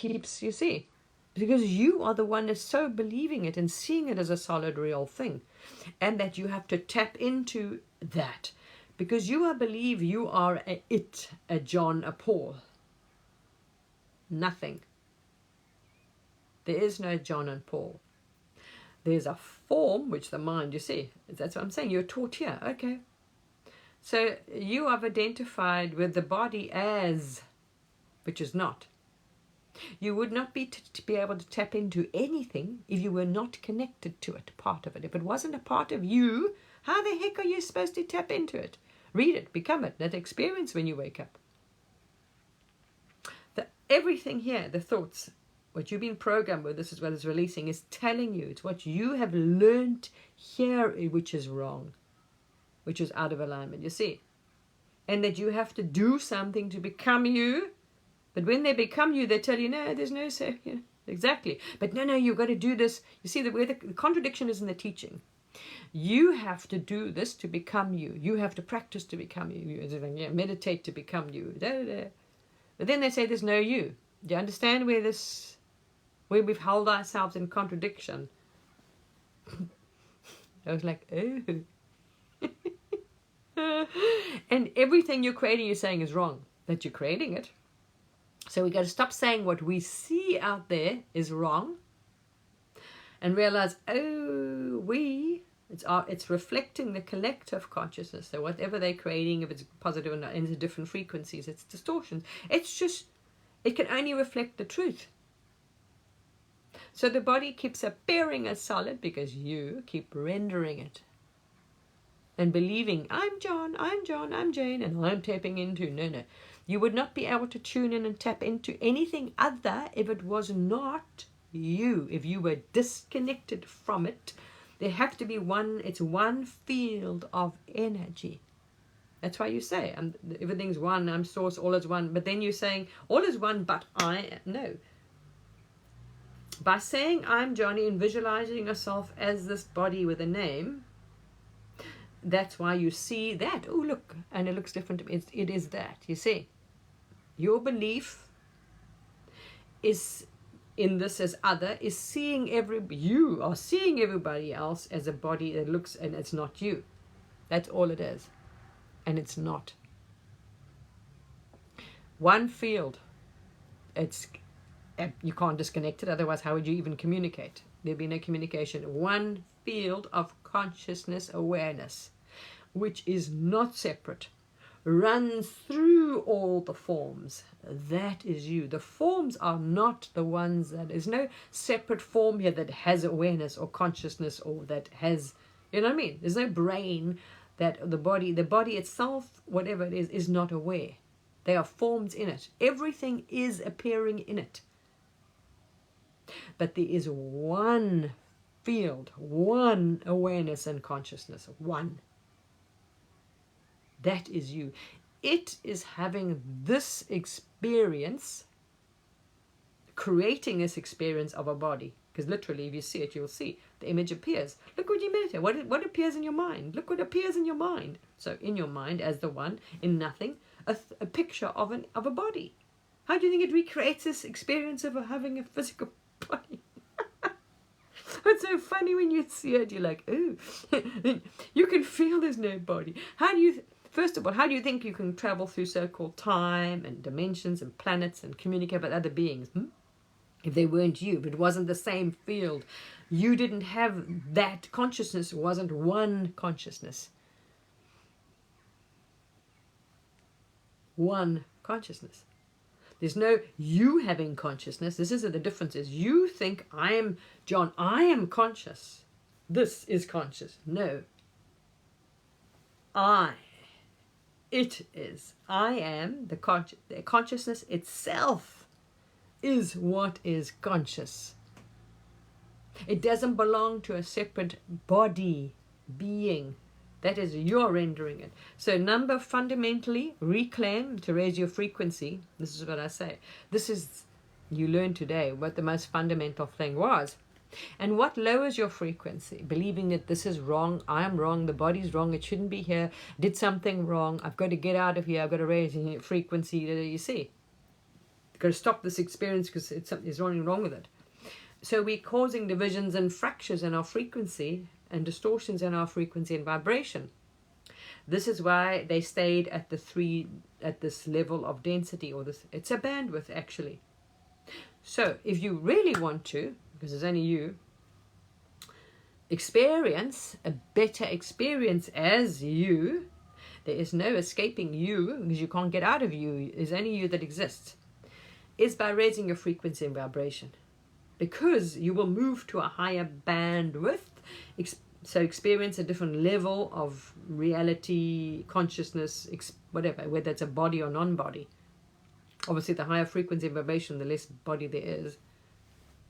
keeps, you see, because you are the one that's so believing it and seeing it as a solid, real thing, and that you have to tap into that, because you believe you are a John, a Paul. Nothing. There is no John and Paul. There's a form, which the mind, you see, that's what I'm saying, you're taught here, okay. So you have identified with the body as, which is not. You would not be to be able to tap into anything if you were not connected to it, part of it. If it wasn't a part of you, how the heck are you supposed to tap into it? Read it, become it, that experience when you wake up. Everything here, the thoughts, what you've been programmed with, this is what it's releasing, is telling you, it's what you have learned here which is wrong, which is out of alignment, you see. And that you have to do something to become you. But when they become you, they tell you, no, there's no say. Yeah, exactly. But no, you've got to do this. You see, where the contradiction is in the teaching. You have to do this to become you. You have to practice to become you. Meditate to become you. But then they say there's no you. Do you understand where we've held ourselves in contradiction? I was like, oh. And everything you're creating, you're saying is wrong. That you're creating it. So we got to stop saying what we see out there is wrong, and realize, it's reflecting the collective consciousness. So whatever they're creating, if it's positive or not, into different frequencies, it's distortions. It's just, it can only reflect the truth. So the body keeps appearing as solid because you keep rendering it and believing, I'm John, I'm Jane, and I'm tapping into, no. You would not be able to tune in and tap into anything other if it was not you. If you were disconnected from it, there have to be it's one field of energy. That's why you say, everything's one, I'm source, all is one. But then you're saying, all is one, but no. By saying I'm Johnny and visualizing yourself as this body with a name, that's why you see that. Oh, look, and it looks different to me. It is that, you see. Your belief is in this as other, is seeing you are seeing everybody else as a body that looks, and it's not you. That's all it is. And it's not. One field. You can't disconnect it, otherwise how would you even communicate? There'd be no communication. One field of consciousness awareness, which is not separate, runs through all the forms. That is you. The forms are not the ones there's no separate form here that has awareness or consciousness or that has, you know what I mean? There's no brain that the body itself, whatever it is not aware. They are forms in it. Everything is appearing in it. But there is one field, one awareness and consciousness, one. That is you. It is having this experience, creating this experience of a body. Because literally, if you see it, you'll see the image appears. Look what you meditate. What appears in your mind? Look what appears in your mind. So in your mind, as the one, in nothing, a picture of a body. How do you think it recreates this experience of having a physical body? It's so funny when you see it. You're like, oh, you can feel there's no body. First of all, how do you think you can travel through so-called time and dimensions and planets and communicate with other beings? If they weren't you, if it wasn't the same field, you didn't have that consciousness. It wasn't one consciousness. One consciousness. There's no you having consciousness. This is the difference. Is you think I am John. I am conscious. This is conscious. No. It is. I am the consciousness itself is what is conscious. It doesn't belong to a separate body, being. That is, you're rendering it. So number fundamentally, reclaim to raise your frequency. This is what I say. This is, you learned today what the most fundamental thing was. And what lowers your frequency? Believing that this is wrong, I am wrong, the body's wrong, it shouldn't be here, did something wrong, I've got to get out of here, I've got to raise your frequency. You see, got to stop this experience because something is wrong with it. So we're causing divisions and fractures in our frequency and distortions in our frequency and vibration. This is why they stayed at this level of density, or this, it's a bandwidth actually. So if you really want to, because there's only you, experience a better experience as you, there is no escaping you, because you can't get out of you, there's only you that exists, is by raising your frequency and vibration. Because you will move to a higher bandwidth, so experience a different level of reality, consciousness, whatever, whether it's a body or non-body. Obviously, the higher frequency and vibration, the less body there is.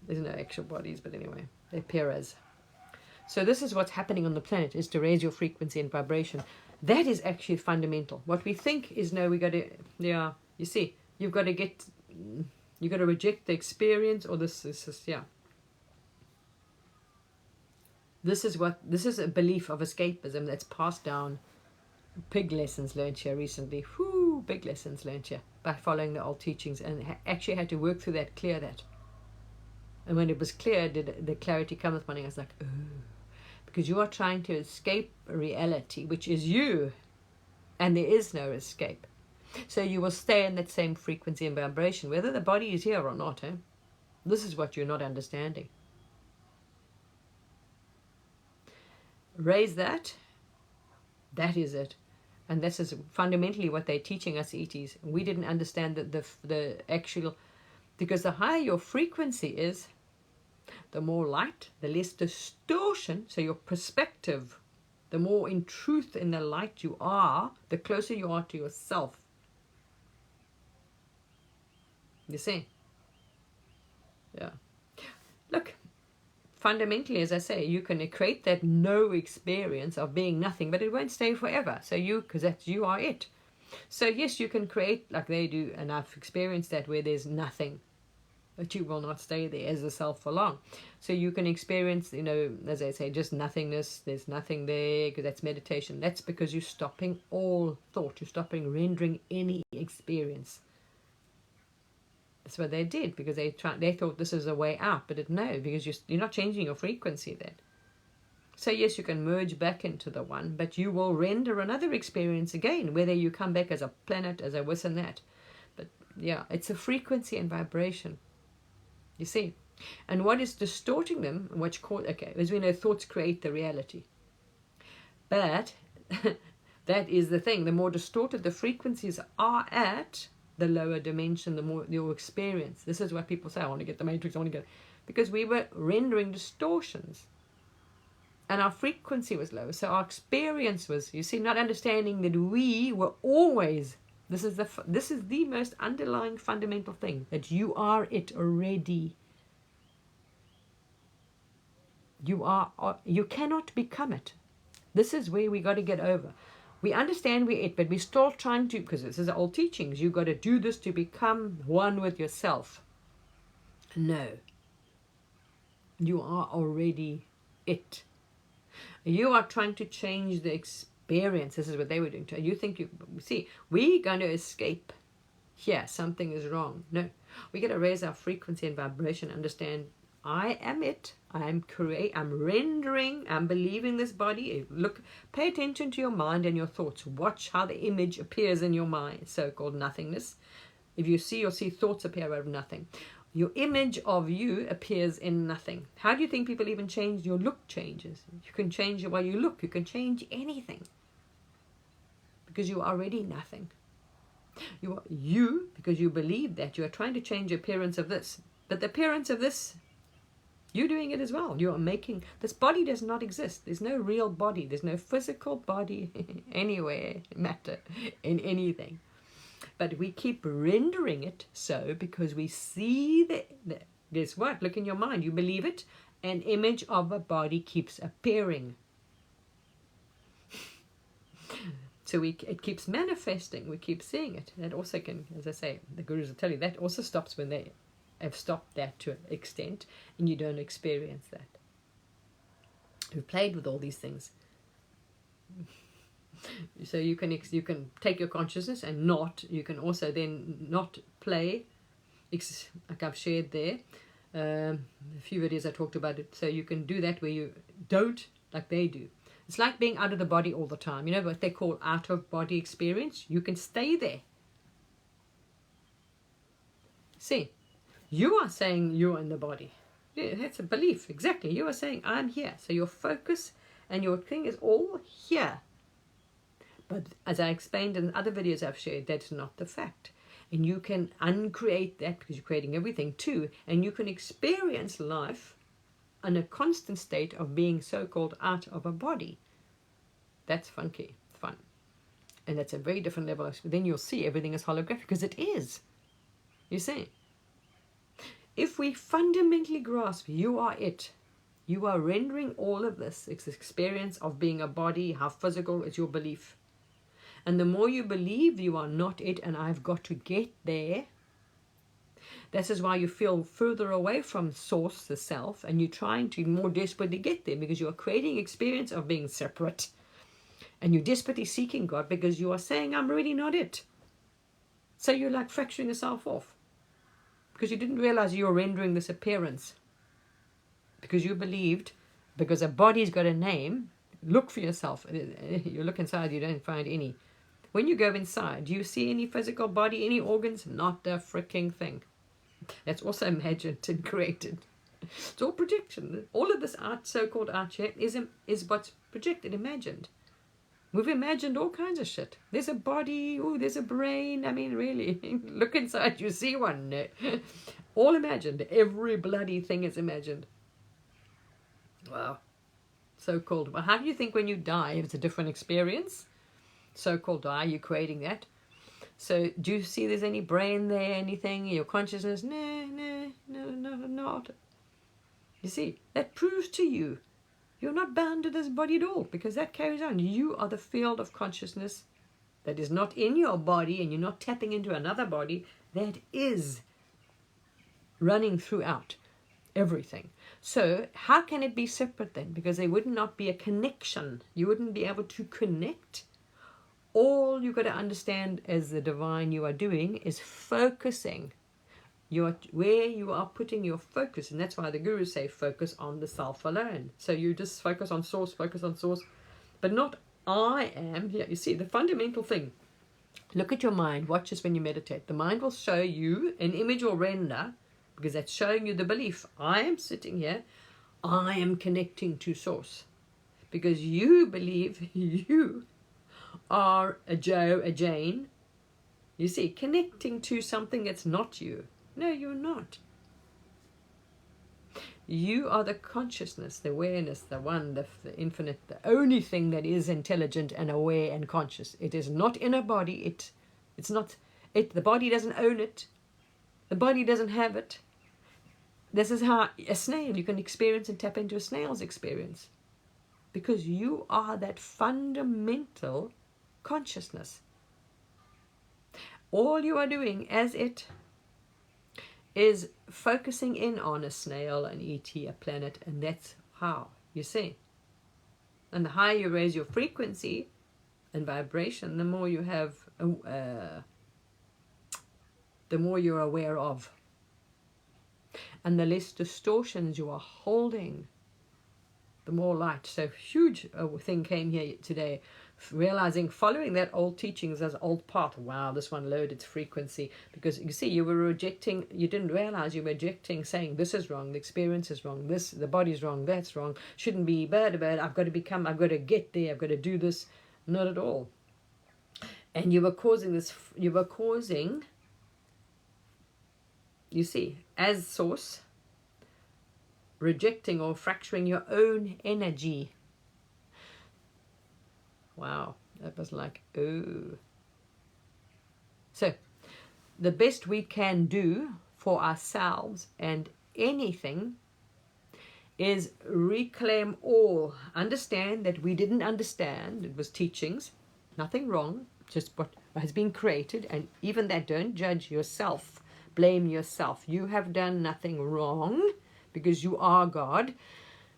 There's no actual bodies, but anyway, they appear as. So this is what's happening on the planet, is to raise your frequency and vibration. That is actually fundamental. What we think is, no, we got to, yeah, you see, you've got to reject the experience, or this is, yeah. This is a belief of escapism that's passed down. Big lessons learned here recently. Whoo, big lessons learned here by following the old teachings, and actually had to work through that, clear that. And when it was clear, did the clarity come this morning? I was like, oh, because you are trying to escape reality, which is you, and there is no escape. So you will stay in that same frequency and vibration, whether the body is here or not. This is what you're not understanding. Raise that. That is it. And this is fundamentally what they're teaching us, ETs. We didn't understand the actual, because the higher your frequency is, the more light, the less distortion, so your perspective, the more in truth in the light you are, the closer you are to yourself. You see? Yeah. Look, fundamentally, as I say, you can create that no experience of being nothing, but it won't stay forever. So because you are it. So yes, you can create like they do, and I've experienced that, where there's nothing, but you will not stay there as a self for long. So you can experience, as I say, just nothingness. There's nothing there, because that's meditation. That's because you're stopping all thought. You're stopping rendering any experience. That's what they did, because they thought this is a way out, but no, because you're not changing your frequency then. So yes, you can merge back into the one, but you will render another experience again, whether you come back as a planet, as a this and that. But yeah, it's a frequency and vibration. You see? And what is distorting them, as we know, thoughts create the reality. But that is the thing. The more distorted the frequencies are at, the lower dimension, the more your experience. This is what people say, I want to get the matrix, I want to get, because we were rendering distortions. And our frequency was low. So our experience was, you see, not understanding that we were always, this is the most underlying fundamental thing, that you are it already. You cannot become it. This is where we got to get over. We understand we're it, but we're still trying to, because this is the old teachings, you've got to do this to become one with yourself. No. You are already it. You are trying to change the experience. This is what they were doing. You think see, we're going to escape. Here, something is wrong. No. We got to raise our frequency and vibration, understand I am it. I'm rendering, I'm believing this body. Look, pay attention to your mind and your thoughts. Watch how the image appears in your mind, so-called nothingness. If you see thoughts appear out of nothing. Your image of you appears in nothing. How do you think people even change? Your look changes. You can change the way you look. You can change anything. Because you are already nothing. You are you because you believe that. You are trying to change the appearance of this. But the appearance of this, you're doing it as well. You are making, this body does not exist. There's no real body. There's no physical body anywhere, matter, in anything. But we keep rendering it so because we see that, guess what? Look in your mind. You believe it. An image of a body keeps appearing. So it keeps manifesting. We keep seeing it. That also can, as I say, the gurus will tell you, that also stops when they have stopped that to an extent and you don't experience that. We've played with all these things. So you can take your consciousness and you can also then not play like I've shared there, a few videos I talked about it. So you can do that where you don't like they do. It's like being out of the body all the time. You know what they call out of body experience? You can stay there. See, you are saying you're in the body. Yeah, that's a belief. Exactly. You are saying I'm here. So your focus and your thing is all here. But as I explained in other videos I've shared, that's not the fact. And you can uncreate that because you're creating everything too. And you can experience life in a constant state of being so-called out of a body. That's funky, fun. And that's a very different level. Then you'll see everything is holographic because it is. You see? If we fundamentally grasp you are it, you are rendering all of this experience of being a body, how physical is your belief. And the more you believe you are not it and I've got to get there, this is why you feel further away from source, the self, and you're trying to more desperately get there because you are creating experience of being separate. And you're desperately seeking God because you are saying, I'm really not it. So you're like fracturing yourself off because you didn't realize you were rendering this appearance. Because you believed, because a body's got a name, look for yourself. You look inside, you don't find any. When you go inside, do you see any physical body, any organs? Not a freaking thing. That's also imagined and created. It's all projection. All of this art, so-called art here, is what's projected, imagined. We've imagined all kinds of shit. There's a body, oh, there's a brain. I mean, really, look inside, you see one. All imagined. Every bloody thing is imagined. Wow. So-called. Well, how do you think when you die, it's a different experience? So-called die, you're creating that. So do you see there's any brain there, anything, your consciousness? No, not. You see, that proves to you you're not bound to this body at all because that carries on. You are the field of consciousness that is not in your body and you're not tapping into another body that is running throughout everything. So how can it be separate then? Because there would not be a connection. You wouldn't be able to connect. All you've got to understand as the divine you are doing is focusing. Where you are putting your focus. And that's why the gurus say focus on the self alone. So you just focus on source, but not I am. Here, you see, the fundamental thing. Look at your mind. Watch this when you meditate. The mind will show you an image or render because that's showing you the belief. I am sitting here. I am connecting to source. Because you believe you are a Joe, a Jane. You see, connecting to something that's not you. No, you're not. You are the consciousness, the awareness, the one, the infinite, the only thing that is intelligent and aware and conscious. It is not in a body. It's not it. The body doesn't own it. The body doesn't have it. This is how a snail, you can experience and tap into a snail's experience. Because you are that fundamental consciousness. All you are doing as it is focusing in on a snail, an ET, a planet, and that's how, you see. And the higher you raise your frequency and vibration, the more you have, the more you're aware of. And the less distortions you are holding, the more light. So huge thing came here today, realizing, following that old teachings as old path. Wow, this one lowered its frequency. Because you see, you were rejecting, you didn't realize you were rejecting, saying this is wrong, the experience is wrong, this, the body's wrong, that's wrong, shouldn't be, bad, I've got to become, I've got to get there, I've got to do this. Not at all. And you were causing this, you see, as source, rejecting or fracturing your own energy. Wow, that was like, oh. So, the best we can do for ourselves and anything is reclaim all. Understand that we didn't understand. It was teachings. Nothing wrong. Just what has been created. And even that, don't judge yourself. Blame yourself. You have done nothing wrong because you are God.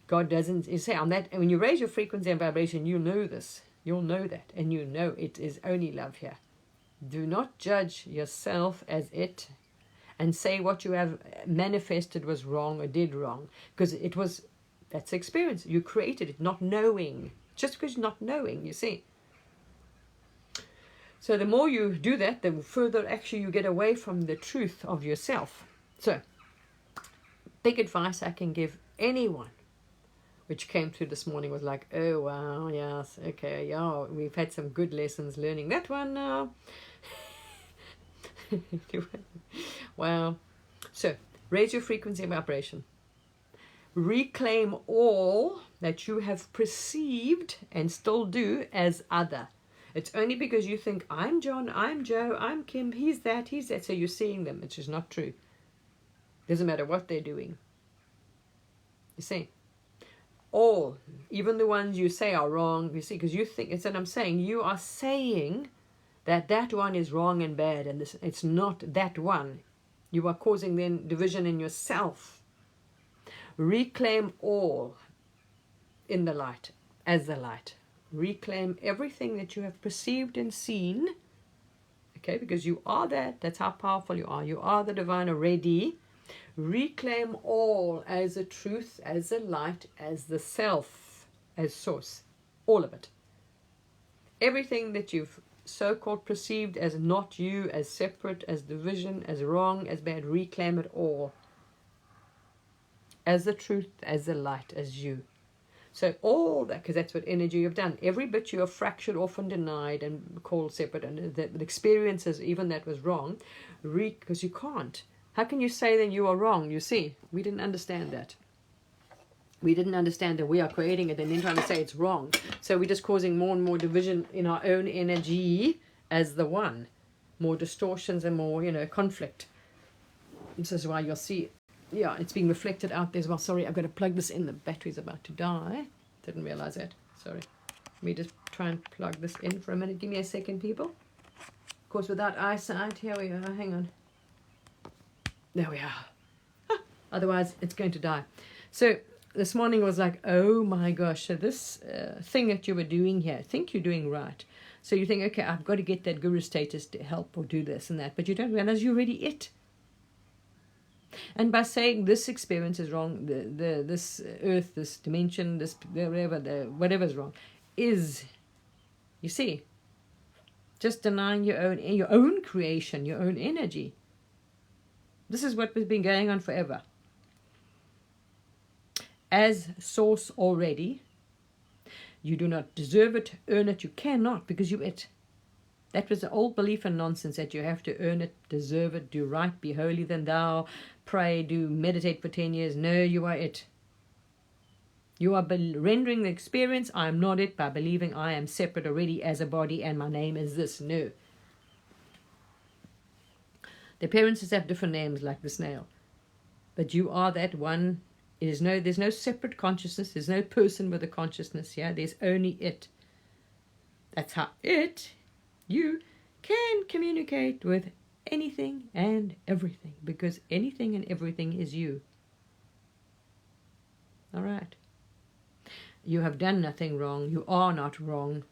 God doesn't, you say on that, and when you raise your frequency and vibration, you know this. You'll know that, and you know it is only love here. Do not judge yourself as it, and say what you have manifested was wrong or did wrong, because that's experience. You created it not knowing, just because you're not knowing, you see. So the more you do that, the further actually you get away from the truth of yourself. So big advice I can give anyone which came through this morning was like, oh wow, yes, okay, yeah, we've had some good lessons learning that one now. Wow. So raise your frequency and vibration. Reclaim all that you have perceived and still do as other. It's only because you think, I'm John, I'm Joe, I'm Kim, he's that, so you're seeing them. It's just not true. Doesn't matter what they're doing. You see? All, even the ones you say are wrong, you see, because you think, it's what I'm saying, you are saying that one is wrong and bad, and it's not that one. You are causing then division in yourself. Reclaim all in the light, as the light. Reclaim everything that you have perceived and seen, okay, because you are that. That's how powerful you are. You are the divine already. Reclaim all as the truth, as the light, as the self, as source, all of it. Everything that you've so-called perceived as not you, as separate, as division, as wrong, as bad, reclaim it all as the truth, as the light, as you. So all that, because that's what energy you've done. Every bit you have fractured off and denied and called separate, and the experiences, even that was wrong, because you can't. How can you say then you are wrong? You see, we didn't understand that. We didn't understand that we are creating it and then trying to say it's wrong. So we're just causing more and more division in our own energy as the one. More distortions and more, conflict. This is why you'll see, yeah, it's being reflected out there as well. Sorry, I've got to plug this in. The battery's about to die. Didn't realize that. Sorry. Let me just try and plug this in for a minute. Give me a second, people. Of course, without eyesight, here we are. Hang on. There we are. Otherwise, it's going to die. So this morning was like, oh my gosh, so this thing that you were doing here, I think you're doing right. So you think, okay, I've got to get that guru status to help or do this and that, but you don't realize you're already it. And by saying this experience is wrong, this earth, this dimension, this whatever's wrong, is, you see, just denying your own creation, your own energy. This is what has been going on forever. As source already, you do not deserve it, earn it, you cannot, because you're it. That was the old belief and nonsense that you have to earn it, deserve it, do right, be holy than thou, pray, meditate for 10 years. No, you are it. You are rendering the experience, I am not it, by believing I am separate already as a body and my name is this. No. The appearances have different names like the snail. But you are that one. There's no separate consciousness. There's no person with a consciousness here. There's only it. That's how you can communicate with anything and everything, because anything and everything is you. All right. You have done nothing wrong. You are not wrong.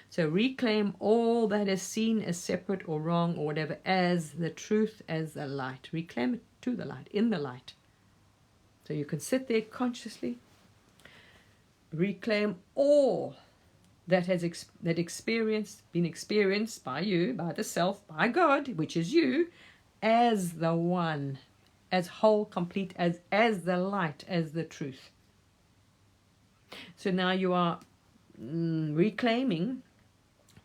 So reclaim all that is seen as separate or wrong or whatever as the truth, as the light. Reclaim it to the light, in the light. So you can sit there consciously, reclaim all that has been experienced by you, by the self, by God, which is you, as the one, as whole, complete, as the light, as the truth. So now you are reclaiming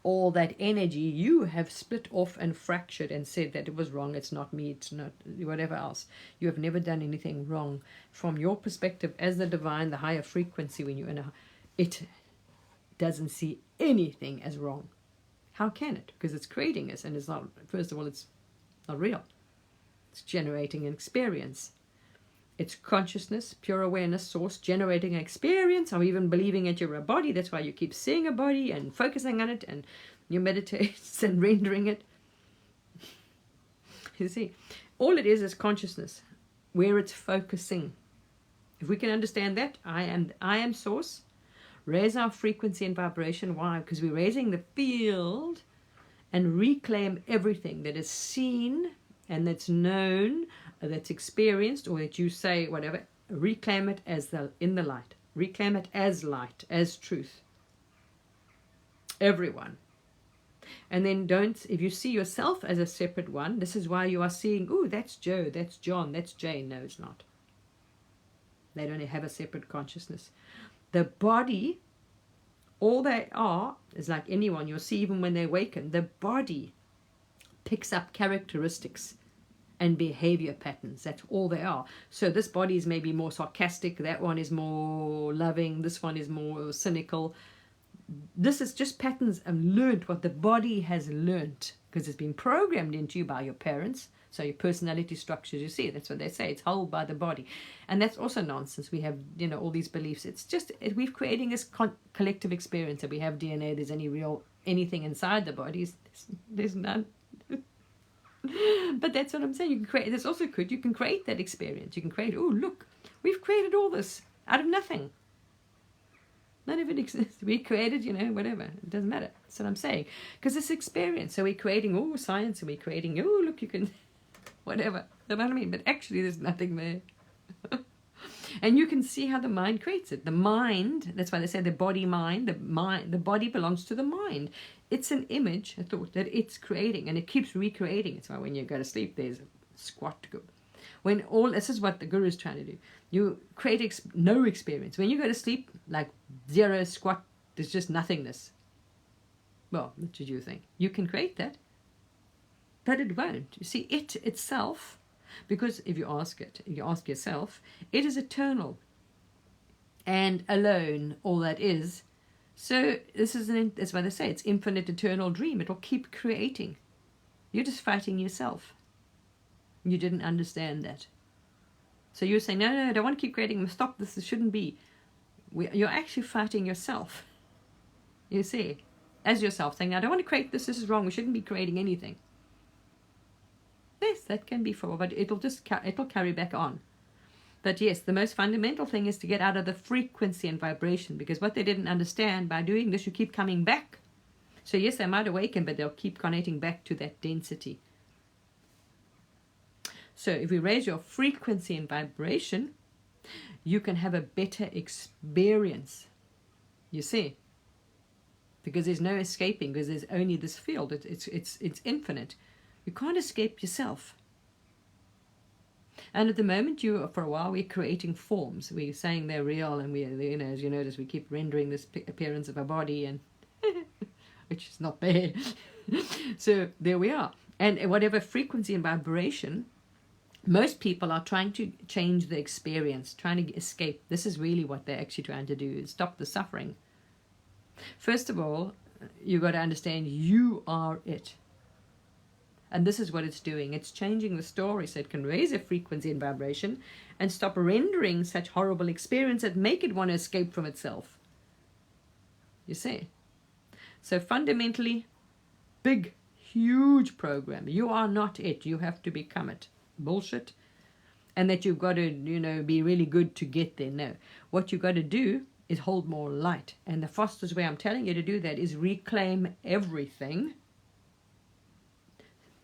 all that energy you have split off and fractured and said that it was wrong, it's not me, it's not whatever else. You have never done anything wrong. From your perspective as the divine, the higher frequency, when you're in it doesn't see anything as wrong. How can it? Because it's creating us, and it's not, first of all, it's not real. It's generating an experience. It's consciousness, pure awareness, source, generating an experience, or even believing that you're a body. That's why you keep seeing a body and focusing on it, and you meditate and rendering it. You see, all it is consciousness, where it's focusing. If we can understand that, I am source, raise our frequency and vibration. Why? Because we're raising the field and reclaim everything that is seen and that's known, that's experienced, or that you say whatever, reclaim it as in the light. Reclaim it as light, as truth. Everyone. And then if you see yourself as a separate one, this is why you are seeing, oh, that's Joe, that's John, that's Jane. No, it's not. They don't have a separate consciousness. The body, all they are is like anyone. You'll see even when they awaken, the body picks up characteristics and behavior patterns. That's all they are. So this body is maybe more sarcastic, that one is more loving, this one is more cynical. This is just patterns of learnt, what the body has learnt, because it's been programmed into you by your parents. So your personality structures, you see, that's what they say, it's held by the body. And that's also nonsense. We have, all these beliefs. It's just, we're creating this collective experience. That we have DNA, there's anything inside the body, there's none. But that's what I'm saying. You can create, that's also good. You can create that experience. You can create, oh, look, we've created all this out of nothing. None of it exists. We created, whatever. It doesn't matter. That's what I'm saying. Because it's experience. So we're creating, science, and we're creating, look, you can, whatever. You know what I mean? But actually, there's nothing there. And you can see how the mind creates it. The mind, that's why they say the body-mind, the body belongs to the mind. It's an image, a thought that it's creating, and it keeps recreating. It's why when you go to sleep, there's a squat to go. This is what the guru is trying to do. You create no experience. When you go to sleep, like zero, squat, there's just nothingness. Well, what did you think? You can create that, but it won't. You see, it itself, because if you ask yourself, it is eternal and alone, all that is. So that's why they say it's infinite, eternal dream. It will keep creating. You're just fighting yourself. You didn't understand that. So you're saying, no, I don't want to keep creating. Stop this. This shouldn't be. You're actually fighting yourself. You see, as yourself, saying, I don't want to create this. This is wrong. We shouldn't be creating anything. Yes, that can be for, but it'll carry back on. But yes, the most fundamental thing is to get out of the frequency and vibration, because what they didn't understand, by doing this, you keep coming back. So yes, they might awaken, but they'll keep connecting back to that density. So if we raise your frequency and vibration, you can have a better experience. You see? Because there's no escaping, because there's only this field. It's infinite. You can't escape yourself. And at the moment, for a while, we're creating forms. We're saying they're real, and as you notice, we keep rendering this appearance of a body, and which is not there. So there we are. And whatever frequency and vibration, most people are trying to change the experience, trying to escape. This is really what they're actually trying to do, is stop the suffering. First of all, you've got to understand you are it. And this is what it's doing. It's changing the story so it can raise a frequency and vibration and stop rendering such horrible experience that make it want to escape from itself. You see? So fundamentally, big, huge program. You are not it. You have to become it. Bullshit. And that you've got to, be really good to get there. No. What you've got to do is hold more light. And the fastest way I'm telling you to do that is reclaim everything.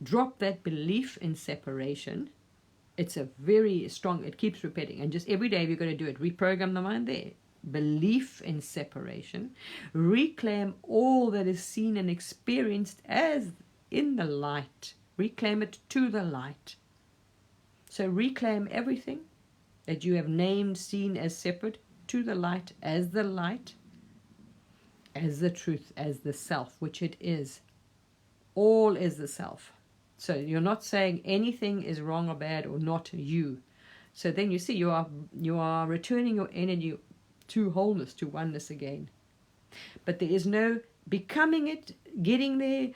Drop that belief in separation. It's a very strong, it keeps repeating. And just every day you're going to do it. Reprogram the mind there. Belief in separation. Reclaim all that is seen and experienced as in the light. Reclaim it to the light. So reclaim everything that you have named, seen as separate, to the light, as the truth, as the self, which it is. All is the self. So you're not saying anything is wrong or bad or not you. So then you see you are returning your energy to wholeness, to oneness again. But there is no becoming it, getting there,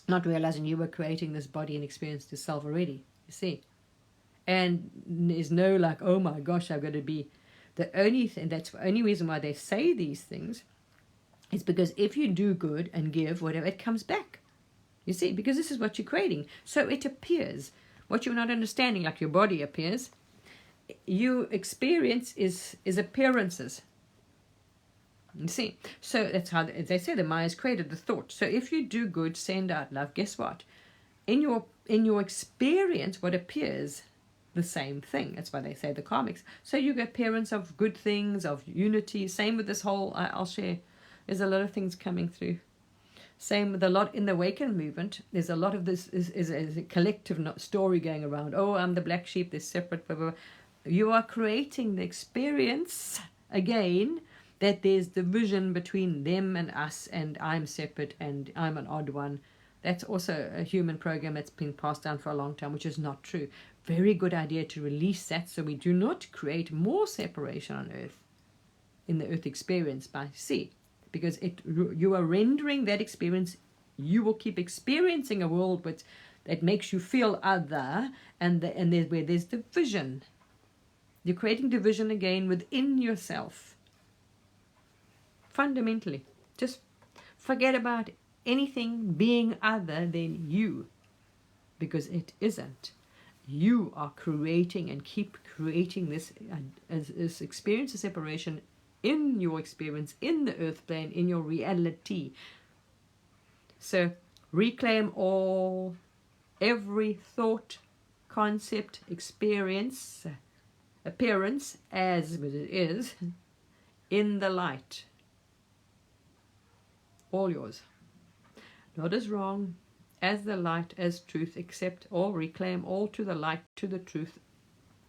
not realizing you were creating this body and experience to self already, you see. And there's no like, oh my gosh, I've got to be the only thing. That's the only reason why they say these things. It's because if you do good and give whatever, it comes back. You see, because this is what you're creating. So it appears. What you're not understanding, like your body appears, you experience is appearances. You see, so that's how they say the Mayas created the thought. So if you do good, send out love, guess what? In your experience, what appears the same thing. That's why they say the karmics. So you get appearance of good things, of unity. Same with this whole, I'll share, there's a lot of things coming through. Same with a lot in the Awaken movement. There's a lot of this is a collective story going around. Oh, I'm the black sheep, they're separate, blah, blah, blah. You are creating the experience again that there's division between them and us, and I'm separate and I'm an odd one. That's also a human program that's been passed down for a long time, which is not true. Very good idea to release that so we do not create more separation on earth, in the earth experience by sea. Because you are rendering that experience, you will keep experiencing a world that makes you feel other, and where there's division. You're creating division again within yourself. Fundamentally, just forget about anything being other than you, because it isn't. You are creating and keep creating this experience of separation in your experience, in the earth plane, in your reality. So reclaim all, every thought, concept, experience, appearance as it is, in the light. All yours. Not as wrong, as the light, as truth. Accept all, reclaim all to the light, to the truth,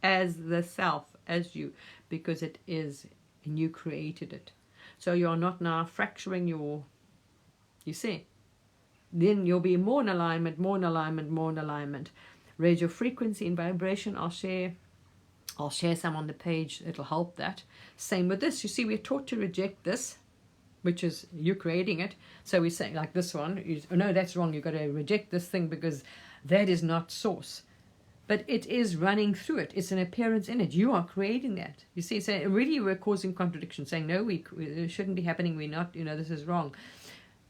as the self, as you, because it is, and you created it. So you're not now fracturing you see. Then you'll be more in alignment, more in alignment, more in alignment. Raise your frequency and vibration. I'll share some on the page. It'll help that. Same with this. You see, we're taught to reject this, which is you creating it. So we say, like this one, no, that's wrong. You've got to reject this thing because that is not source. But it is running through it. It's an appearance in it. You are creating that. You see, so really we're causing contradiction, saying, no, it shouldn't be happening. We're not, this is wrong.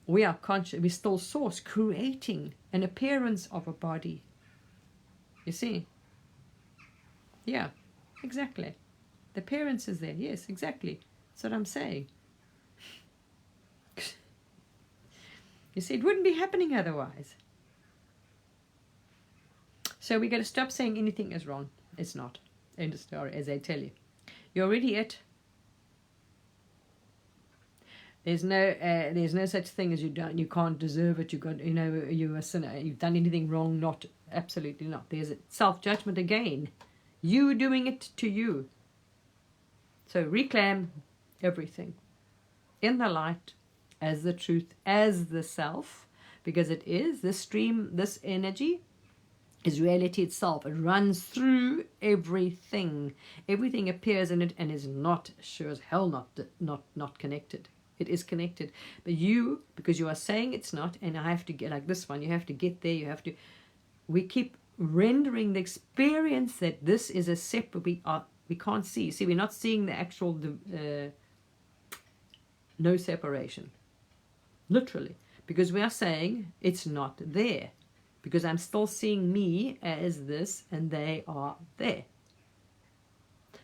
We are conscious. We're still source, creating an appearance of a body. You see? Yeah, exactly. The appearance is there. Yes, exactly. That's what I'm saying. You see, it wouldn't be happening otherwise. So we got to stop saying anything is wrong. It's not. End of story, as they tell you. You're already it. There's no such thing as you can't deserve it. You're a sinner. You've done anything wrong? Not, absolutely not. There's a self-judgment again. You doing it to you. So reclaim everything in the light, as the truth, as the self, because it is this stream, this energy is reality itself. It runs through everything. Everything appears in it and is not, sure as hell, not connected. It is connected. But you, because you are saying it's not, and I have to get, like this one, you have to get there, we keep rendering the experience that this is a separate, we can't see. See, we're not seeing the actual, no separation. Literally. Because we are saying it's not there. Because I'm still seeing me as this and they are there.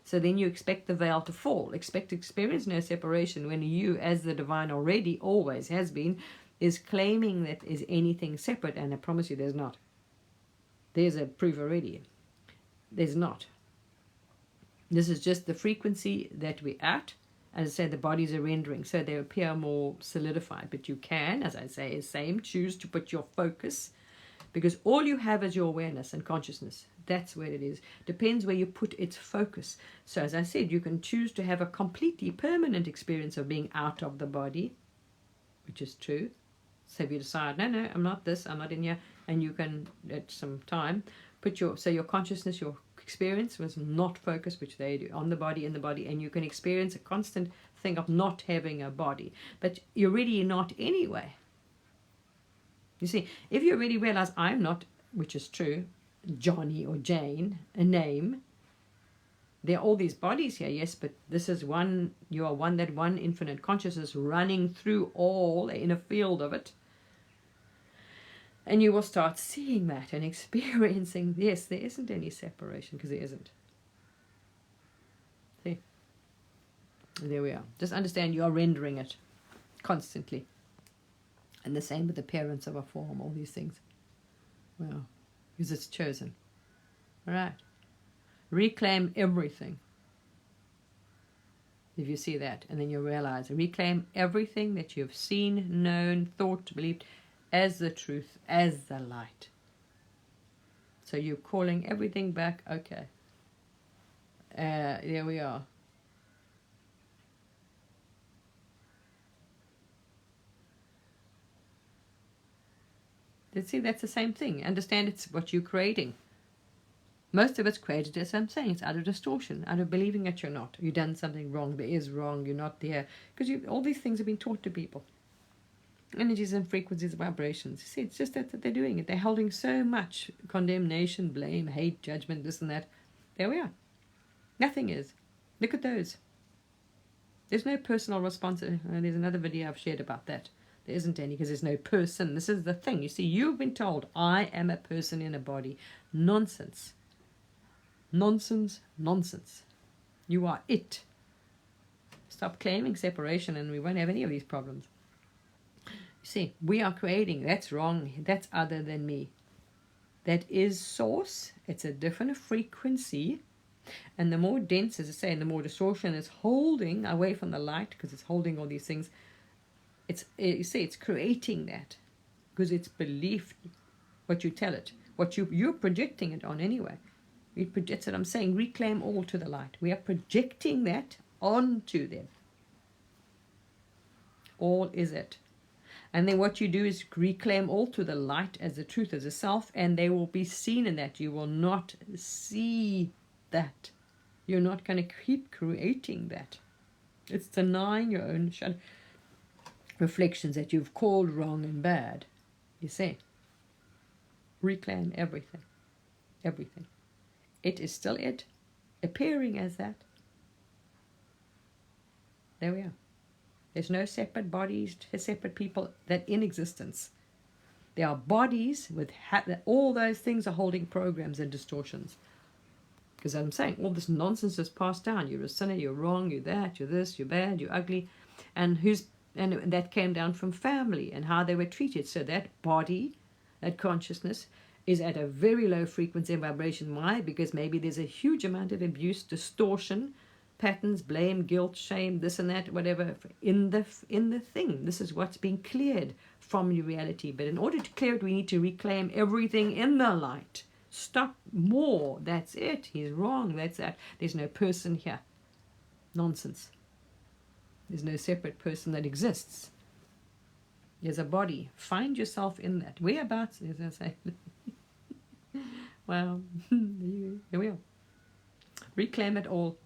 So then you expect the veil to fall. Expect to experience no separation when you, as the divine already, always has been, is claiming that is anything separate. And I promise you there's not. There's a proof already. There's not. This is just the frequency that we're at. As I say, the bodies are rendering, so they appear more solidified. But you can, as I say, choose to put your focus, because all you have is your awareness and consciousness. That's where it is. Depends where you put its focus. So as I said, you can choose to have a completely permanent experience of being out of the body, which is true. So if you decide, no, I'm not this, I'm not in here, and you can, at some time, your consciousness, your experience was not focused, which they do, on the body, in the body, and you can experience a constant thing of not having a body. But you're really not anyway. You see, if you really realize I'm not, which is true, Johnny or Jane, a name, there are all these bodies here, yes, but this is one, you are one, that one infinite consciousness running through all in a field of it. And you will start seeing that and experiencing, yes, there isn't any separation, because there isn't. See? There we are. Just understand you are rendering it constantly. And the same with the parents of a form, all these things. Well, because it's chosen. All right. Reclaim everything. If you see that, and then you realize, reclaim everything that you have seen, known, thought, believed as the truth, as the light. So you're calling everything back. Okay. There we are. See, that's the same thing. Understand it's what you're creating. Most of it's created, as I'm saying, it's out of distortion, out of believing that you're not. You've done something wrong, there is wrong, you're not there. Because all these things have been taught to people. Energies and frequencies, vibrations. See, it's just that they're doing it. They're holding so much condemnation, blame, hate, judgment, this and that. There we are. Nothing is. Look at those. There's no personal responsibility. There's another video I've shared about that. There isn't any because there's no person. This is the thing. You see, you've been told, I am a person in a body. Nonsense. Nonsense, nonsense. You are it. Stop claiming separation and we won't have any of these problems. You see, we are creating. That's wrong. That's other than me. That is source. It's a different frequency. And the more dense, as I say, and the more distortion is holding away from the light, because it's holding all these things, you see, it's creating that. Because it's belief, what you tell it. What you're projecting it on anyway. That's what I'm saying. Reclaim all to the light. We are projecting that onto them. All is it. And then what you do is reclaim all to the light as the truth, as a self, and they will be seen in that. You will not see that. You're not going to keep creating that. It's denying your own reflections that you've called wrong and bad. You see? Reclaim everything. Everything. It is still it, appearing as that. There we are. There's no separate bodies, separate people that in existence. There are bodies with all those things are holding programs and distortions. Because I'm saying all this nonsense is passed down. You're a sinner, you're wrong, you're that, you're this, you're bad, you're ugly. And that came down from family and how they were treated. So that body, that consciousness, is at a very low frequency and vibration. Why? Because maybe there's a huge amount of abuse, distortion, patterns, blame, guilt, shame, this and that, whatever, in the thing. This is what's being cleared from your reality. But in order to clear it, we need to reclaim everything in the light. Stop more. That's it. He's wrong. That's that. There's no person here. Nonsense. There's no separate person that exists. There's a body. Find yourself in that. Whereabouts, as I say. Well, here we are. Reclaim it all.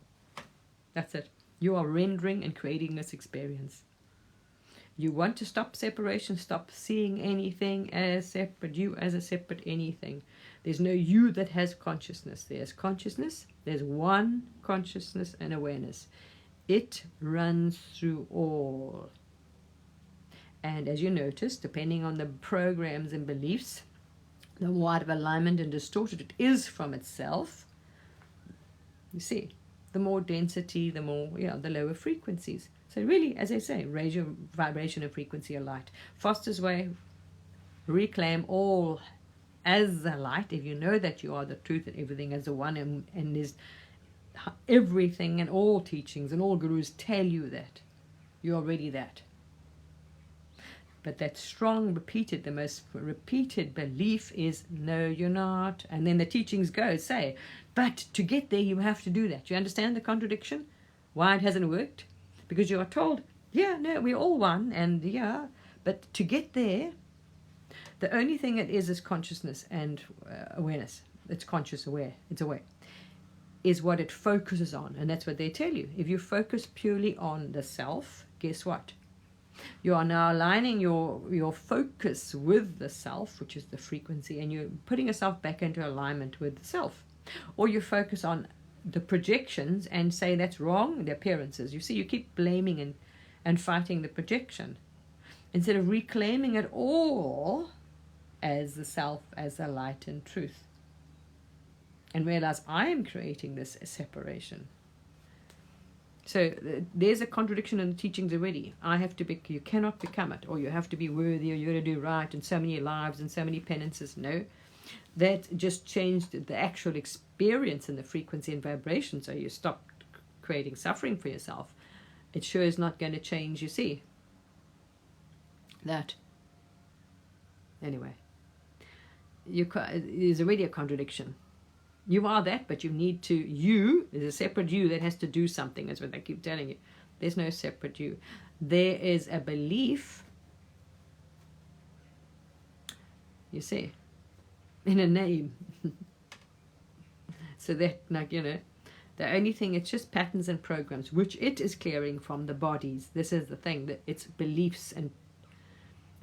That's it. You are rendering and creating this experience. You want to stop separation, stop seeing anything as separate, you as a separate anything. There's no you that has consciousness. There's consciousness. There's one consciousness and awareness. It runs through all. And as you notice, depending on the programs and beliefs, the more out of alignment and distorted it is from itself, you see, the more density, the more, the lower frequencies. So really, as I say, raise your vibration and frequency of light. Fastest way, reclaim all as the light. If you know that you are the truth and everything as the one, and there's everything and all teachings and all gurus tell you that you're already that. But that strong, the most repeated belief is, no, you're not. And then the teachings say, but to get there, you have to do that. You understand the contradiction? Why it hasn't worked? Because you are told, no, we're all one, and but to get there, the only thing it is consciousness and awareness. It's conscious aware. It's aware. Is what it focuses on. And that's what they tell you. If you focus purely on the self, guess what? You are now aligning your focus with the self, which is the frequency, and you're putting yourself back into alignment with the self. Or you focus on the projections and say that's wrong, the appearances. You see, you keep blaming and fighting the projection instead of reclaiming it all as the self, as the light and truth. And realize I am creating this separation. So there's a contradiction in the teachings already. I have to be, you cannot become it, or you have to be worthy, or you got to do right, and so many lives and so many penances. No, that just changed the actual experience and the frequency and vibration. So you stop creating suffering for yourself. It sure is not going to change. You see that. Anyway, there's already a contradiction. You are that, but you need to, there's a separate you that has to do something, is what they keep telling you. There's no separate you. There is a belief, you see, in a name. So that, like, you know, the only thing, it's just patterns and programs, which it is clearing from the bodies. This is the thing, that it's beliefs, and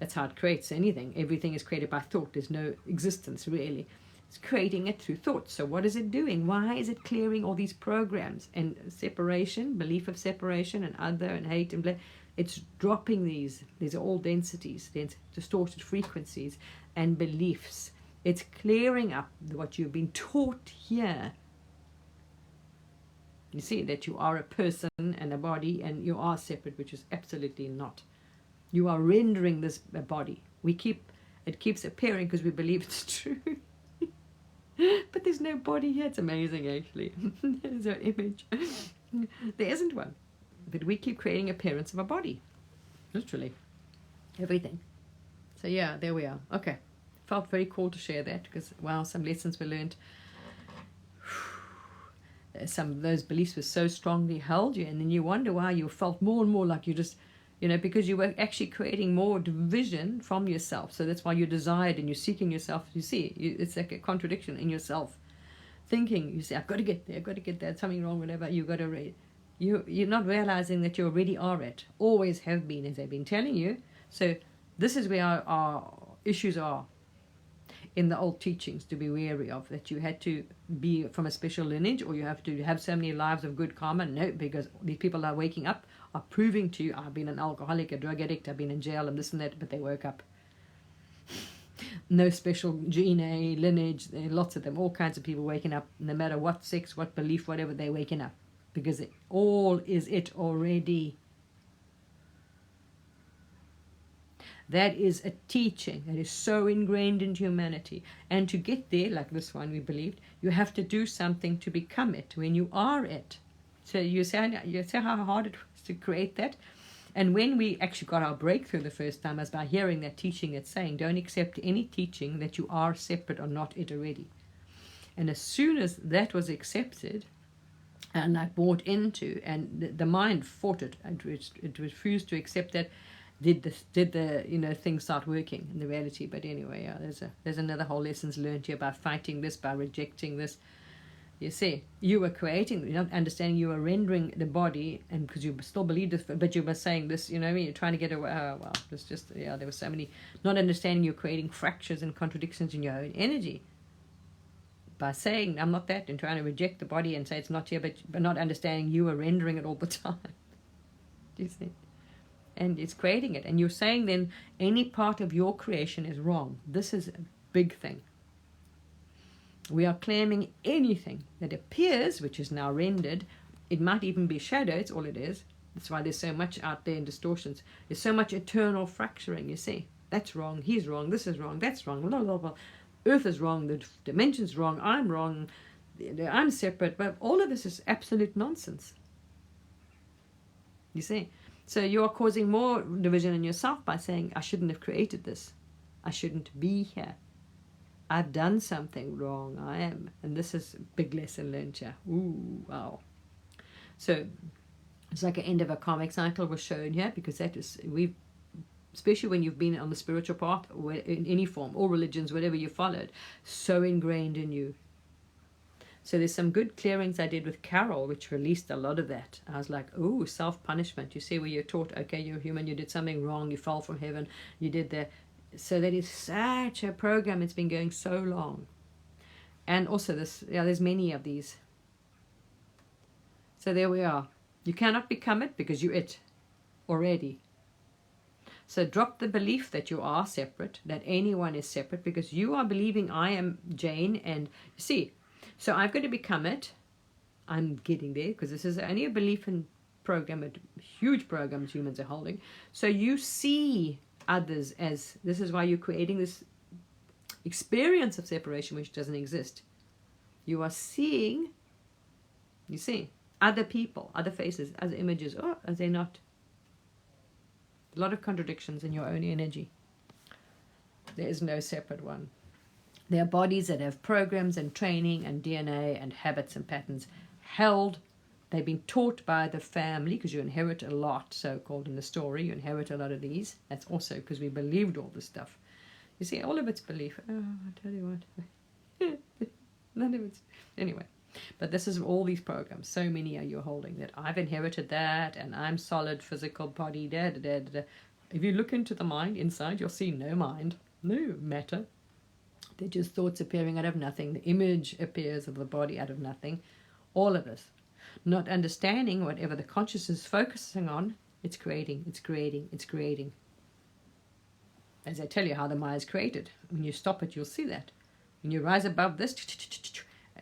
that's how it creates anything. Everything is created by thought. There's no existence, really. It's creating it through thought. So what is it doing? Why is it clearing all these programs and separation, belief of separation and other and hate and blame? It's dropping these. These are all densities, distorted frequencies and beliefs. It's clearing up what you've been taught here. You see that you are a person and a body, and you are separate, which is absolutely not. You are rendering this a body. It keeps appearing because we believe it's true. But there's no body here. It's amazing, actually. There's no image. There isn't one. But we keep creating appearance of a body. Literally. Everything. So yeah, there we are. Okay. Felt very cool to share that, because, wow, some lessons were learned. Some of those beliefs were so strongly held you, and then you wonder why you felt more and more like you just, you know, because you were actually creating more division from yourself. So that's why you desired, and you're seeking yourself. You see, it's like a contradiction in yourself. Thinking, you say, I've got to get there, I've got to get there, something wrong, whatever, you've got to read. You're not realizing that you already are it. Always have been, as they've been telling you. So this is where our issues are in the old teachings to be wary of, that you had to be from a special lineage, or you have to have so many lives of good karma. No, because these people are waking up, are proving to you, I've been an alcoholic, a drug addict, I've been in jail and this and that, but they woke up. No special gene, lineage, there are lots of them, all kinds of people waking up, no matter what sex, what belief, whatever, they're waking up, because it all is it already. That is a teaching that is so ingrained into humanity. And to get there, like this one we believed, you have to do something to become it when you are it. So you say how hard it was to create that. And when we actually got our breakthrough the first time, was by hearing that teaching that's saying, don't accept any teaching that you are separate or not it already. And as soon as that was accepted and I bought into, and the mind fought it, and it refused to accept that, did the things start working in the reality. But anyway, yeah, there's another whole lessons learned here by fighting this, by rejecting this. You see, you were creating, you're not understanding, you were rendering the body, and because you still believed this, but you were saying this, you know what I mean, you're trying to get away. Oh, well, it's just, yeah, there were so many, not understanding you're creating fractures and contradictions in your own energy by saying I'm not that, and trying to reject the body and say it's not here, but not understanding you were rendering it all the time. Do you see? And it's creating it, and you're saying then any part of your creation is wrong. This is a big thing. We are claiming anything that appears, which is now rendered. It might even be shadow, it's all it is. That's why there's so much out there in distortions. There's so much eternal fracturing, you see. That's wrong, he's wrong, this is wrong, that's wrong, blah, blah, blah. Earth is wrong, the dimension's wrong, I'm wrong, I'm separate. But all of this is absolute nonsense. You see? So you are causing more division in yourself by saying, I shouldn't have created this. I shouldn't be here. I've done something wrong. I am. And this is a big lesson learned here. Ooh, wow. So it's like an end of a karmic cycle was shown here, because that is, especially when you've been on the spiritual path, in any form, all religions, whatever you followed, so ingrained in you. So there's some good clearings I did with Carol, which released a lot of that. I was like, ooh, self-punishment. You see, where you're taught, okay, you're human, you did something wrong, you fell from heaven, you did that. So that is such a program. It's been going so long. And also this, yeah, there's many of these. So there we are. You cannot become it because you're it already. So drop the belief that you are separate, that anyone is separate, because you are believing I am Jane, and you see, so I've got to become it. I'm getting there, because this is only a belief and huge programs humans are holding. So you see others as, this is why you're creating this experience of separation which doesn't exist. You are seeing, you see, other people, other faces, other images. Oh, are they not? A lot of contradictions in your own energy. There is no separate one. There are bodies that have programs and training and DNA and habits and patterns held. They've been taught by the family, because you inherit a lot, so-called in the story. You inherit a lot of these. That's also because we believed all this stuff. You see, all of it's belief. Oh, I tell you what. None of it's... Anyway. But this is all these programs. So many are you holding that I've inherited that, and I'm solid physical body, da da da da. If you look into the mind inside, you'll see no mind, no matter. They're just thoughts appearing out of nothing. The image appears of the body out of nothing. All of this. Not understanding whatever the consciousness is focusing on, it's creating, it's creating, it's creating. As I tell you how the mind is created. When you stop it, you'll see that. When you rise above this,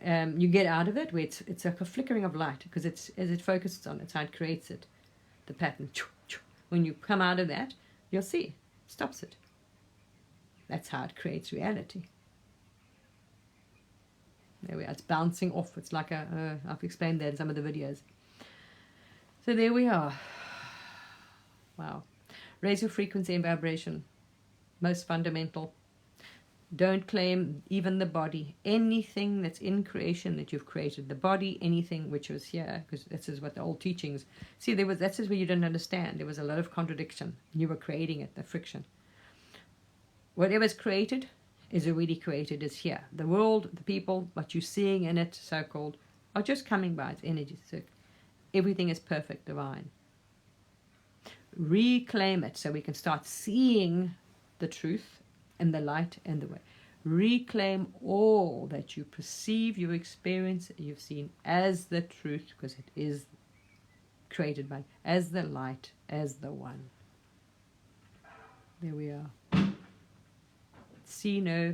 you get out of it, where it's like a flickering of light, because it's as it focuses on it, how it creates it, the pattern. When you come out of that, you'll see, it stops it. That's how it creates reality. There we are. It's bouncing off. It's like I've explained that in some of the videos. So there we are. Wow. Raise your frequency and vibration. Most fundamental. Don't claim even the body. Anything that's in creation that you've created. The body, anything which was here. Because this is what the old teachings. See, that's where you didn't understand. There was a lot of contradiction. You were creating it, the friction. Whatever's created is already created, is here. The world, the people, what you're seeing in it, so-called, are just coming by its energy. So everything is perfect, divine. Reclaim it so we can start seeing the truth and the light and the way. Reclaim all that you perceive, you experience, you've seen as the truth, because it is created by, as the light, as the one. There we are. See, no,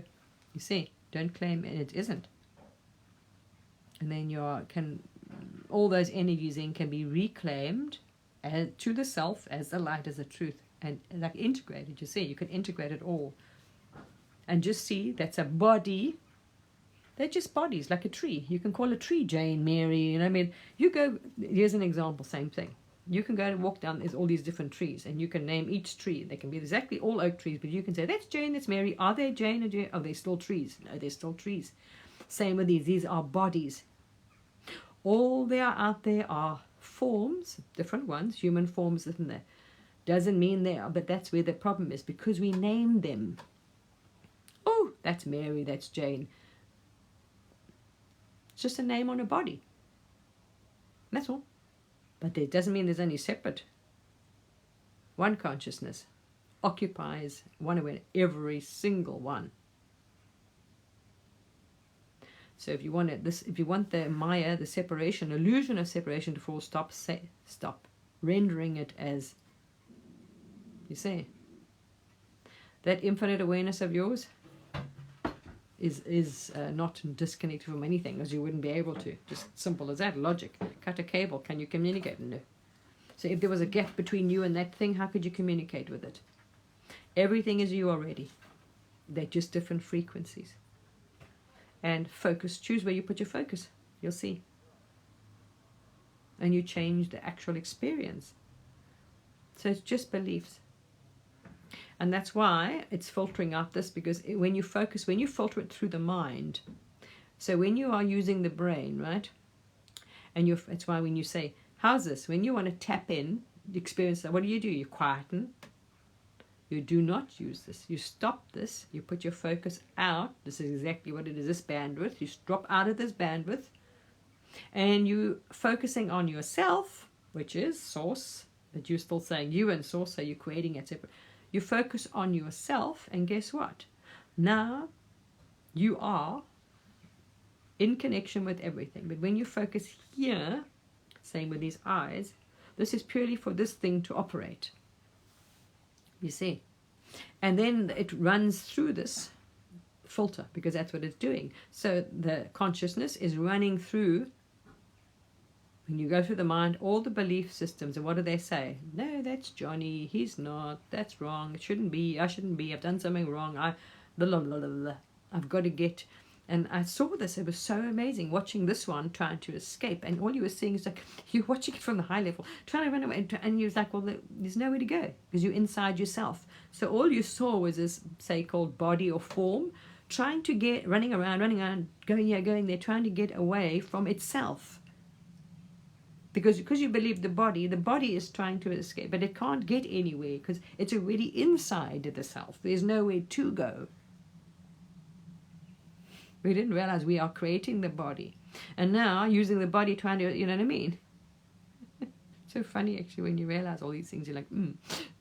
you see, don't claim it isn't. And then all those energies then can be reclaimed to the self as the light, as the truth, and like integrated. You see, you can integrate it all. And just see, that's a body. They're just bodies, like a tree. You can call a tree Jane, Mary, you know what I mean? You go, here's an example, same thing. You can go and walk down, there's all these different trees, and you can name each tree. They can be exactly all oak trees, but you can say, that's Jane, that's Mary. Are they Jane or Jane? Are they still trees? No, they're still trees. Same with these. These are bodies. All they are out there are forms, different ones, human forms, isn't there? Doesn't mean they are, but that's where the problem is, because we name them. Oh, that's Mary, that's Jane. It's just a name on a body. That's all. But it doesn't mean there's only separate. One consciousness occupies one aware, every single one. So if you want if you want the Maya, the separation, illusion of separation to full stop, say stop, rendering it as, you see, that infinite awareness of yours is not disconnected from anything, as you wouldn't be able to. Just simple as that, logic. Cut a cable, can you communicate? No. So if there was a gap between you and that thing, how could you communicate with it? Everything is you already. They're just different frequencies. And focus, choose where you put your focus. You'll see. And you change the actual experience. So it's just beliefs. And that's why it's filtering out this, because when you focus, when you filter it through the mind, so when you are using the brain, right? And it's why when you say, how's this? When you want to tap in the experience, what do? You quieten. You do not use this. You stop this. You put your focus out. This is exactly what it is, this bandwidth. You drop out of this bandwidth. And you focusing on yourself, which is source, but you're still saying you and source, so you're creating it separate. You focus on yourself, and guess what? Now you are in connection with everything. But when you focus here, same with these eyes, this is purely for this thing to operate. You see? And then it runs through this filter, because that's what it's doing. So the consciousness is running through When you go through the mind, all the belief systems, and what do they say? No, that's Johnny. He's not. That's wrong. It shouldn't be. I shouldn't be. I've done something wrong. I've got to get. And I saw this. It was so amazing watching this one trying to escape. And all you were seeing is like, you're watching it from the high level, trying to run away. And you're like, well, there's nowhere to go because you're inside yourself. So all you saw was this, say, called body or form, trying to get, running around, going here, going there, trying to get away from itself. Because you believe the body is trying to escape, but it can't get anywhere because it's already inside the self. There's nowhere to go. We didn't realize we are creating the body. And now using the body trying to, you know what I mean? So funny actually when you realize all these things, you're like,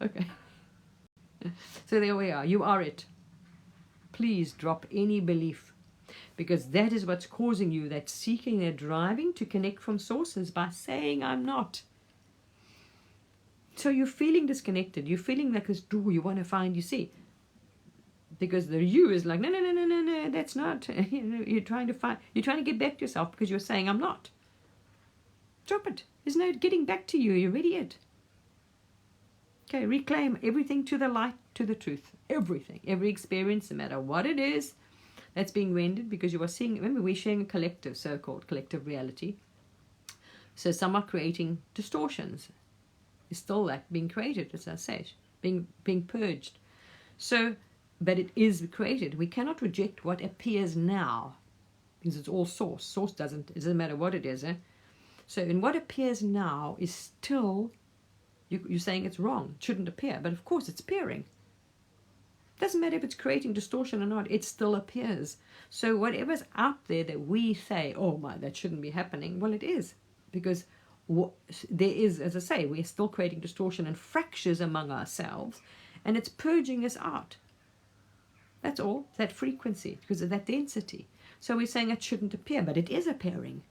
okay. So there we are. You are it. Please drop any belief, because that is what's causing you that seeking, that driving to connect from sources by saying I'm not. So you're feeling disconnected. You're feeling like this door you want to find, you see. Because the you is like, no, that's not. You're trying to get back to yourself because you're saying I'm not. Drop it. There's no getting back to you. You're already it. Okay, reclaim everything to the light, to the truth. Everything. Every experience, no matter what it is, that's being rendered, because you are seeing, remember, we're sharing a collective, so-called collective reality. So some are creating distortions. It's still that being created, as I say, being purged. So, but it is created. We cannot reject what appears now, because it's all source. Source it doesn't matter what it is. So in what appears now is still, you're saying it's wrong, it shouldn't appear, but of course it's appearing. Doesn't matter if it's creating distortion or not, it still appears. So whatever's out there that we say, oh my, that shouldn't be happening, well, it is, because there is, as I say, we're still creating distortion and fractures among ourselves, and it's purging us out. That's all, that frequency, because of that density. So we're saying it shouldn't appear, but it is appearing.